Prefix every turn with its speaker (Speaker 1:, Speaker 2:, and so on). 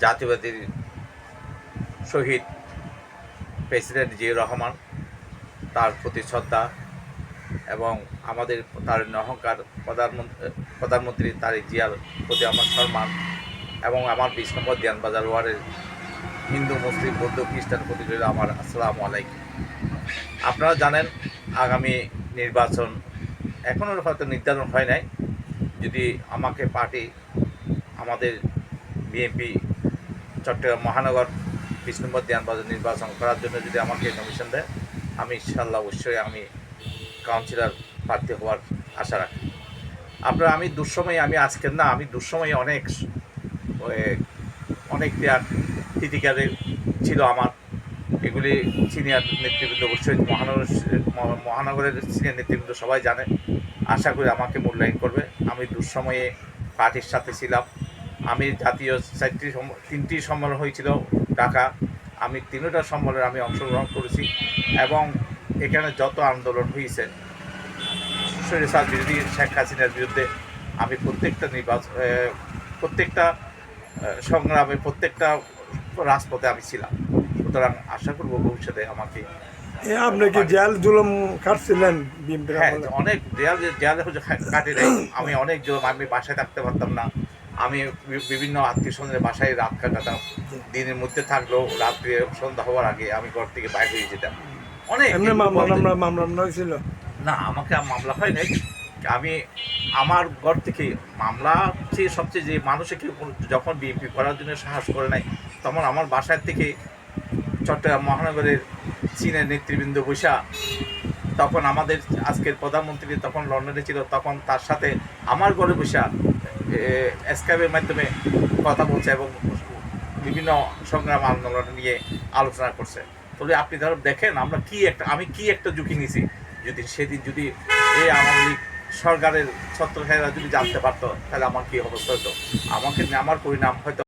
Speaker 1: জাতীয়বাদী শহীদ president Ziaur Rahman, তার প্রতি শ্রদ্ধা এবং আমাদের তার অহংকার প্রধানমন্ত্রী তারেক জিয়ার প্রতি আমার সম্মান এবং আমার 20 নম্বর দিয়ানবাজার ওয়ার্ডের হিন্দু, মুসলিম, বৌদ্ধ, খ্রিস্টান প্রতি রইল আমার আসসালামু আলাইকুম। আপনারা জানেন আগামী নির্বাচন এখনও হয়তো নির্ধারণ হয় নাই। যদি আমাকে পার্টি আমাদের বিএনপি চট্টগ্রাম মহানগর 20 নম্বর দিয়ানবাজার নির্বাচন করার জন্য যদি আমাকে কমিশন দেয়, আমি ইনশাআল্লাহ অবশ্যই আমি কাউন্সিলর প্রার্থী হওয়ার আশা রাখি। আপনারা আমি দুঃসময়ে আজকের না, আমি দুঃসময়ে অনেক তিতিকারে ছিল আমার, এগুলি সিনিয়র নেতৃবৃন্দ অবশ্যই মহানগরের সিনিয়র নেতৃবৃন্দ সবাই জানে। আশা করি আমাকে মূল্যায়ন করবে। আমি দুঃসময়ে পার্টির সাথে ছিলাম। আমি জাতীয় 3টি সম্মেলন হয়েছিল ঢাকা, আমি 3টা সম্মেলনে আমি অংশগ্রহণ করেছি এবং এখানে যত আন্দোলন হয়েছে স্বৈরাচার বিরোধী শেখ হাসিনার বিরুদ্ধে, আমি প্রত্যেকটা সংগ্রামে প্রত্যেকটা রাজপথে আমি ছিলাম। সুতরাং আশা করব ভবিষ্যতে আমাকে।
Speaker 2: আপনি কি জেল জুলুম কাটছিলেন?
Speaker 1: হ্যাঁ, অনেক দেয়ালে কাটে নাই। আমি অনেক জুলুম, আমি বাসায় থাকতে পারতাম না। আমি বিভিন্ন আত্মীয় স্বজনের বাসায় রাত কাটাতাম। দিনের মধ্যে থাকলেও রাত্রে সন্ধ্যা হওয়ার আগে আমি ঘর থেকে বাইরে হয়ে যেতাম। অনেক
Speaker 2: মামলা হয়েছিল
Speaker 1: না, আমাকে মামলা হয় নাই। আমি আমার ঘর থেকে মামলা সবচেয়ে যে মানুষকে যখন বিএনপি করার জন্য সাহস করে নাই, তখন আমার বাসার থেকে চট্টগ্রাম মহানগরের চীনের নেতৃবৃন্দ বৈশা, তখন আমাদের আজকের প্রধানমন্ত্রী তখন লন্ডনে ছিল, তখন তার সাথে আমার ঘরে বৈশা স্কাইপের মাধ্যমে কথা বলছে এবং বিভিন্ন সংগ্রাম আন্দোলন নিয়ে আলোচনা করছে। তবে আপনি ধরো দেখেন আমি কি একটা ঝুঁকি নিয়েছি। যদি সেদিন যদি এই আওয়ামী লীগ সরকারের ছত্রছায়ারা যদি জানতে পারতো, তাহলে আমার কি অবস্থা হতো, আমার পরিণাম হয়তো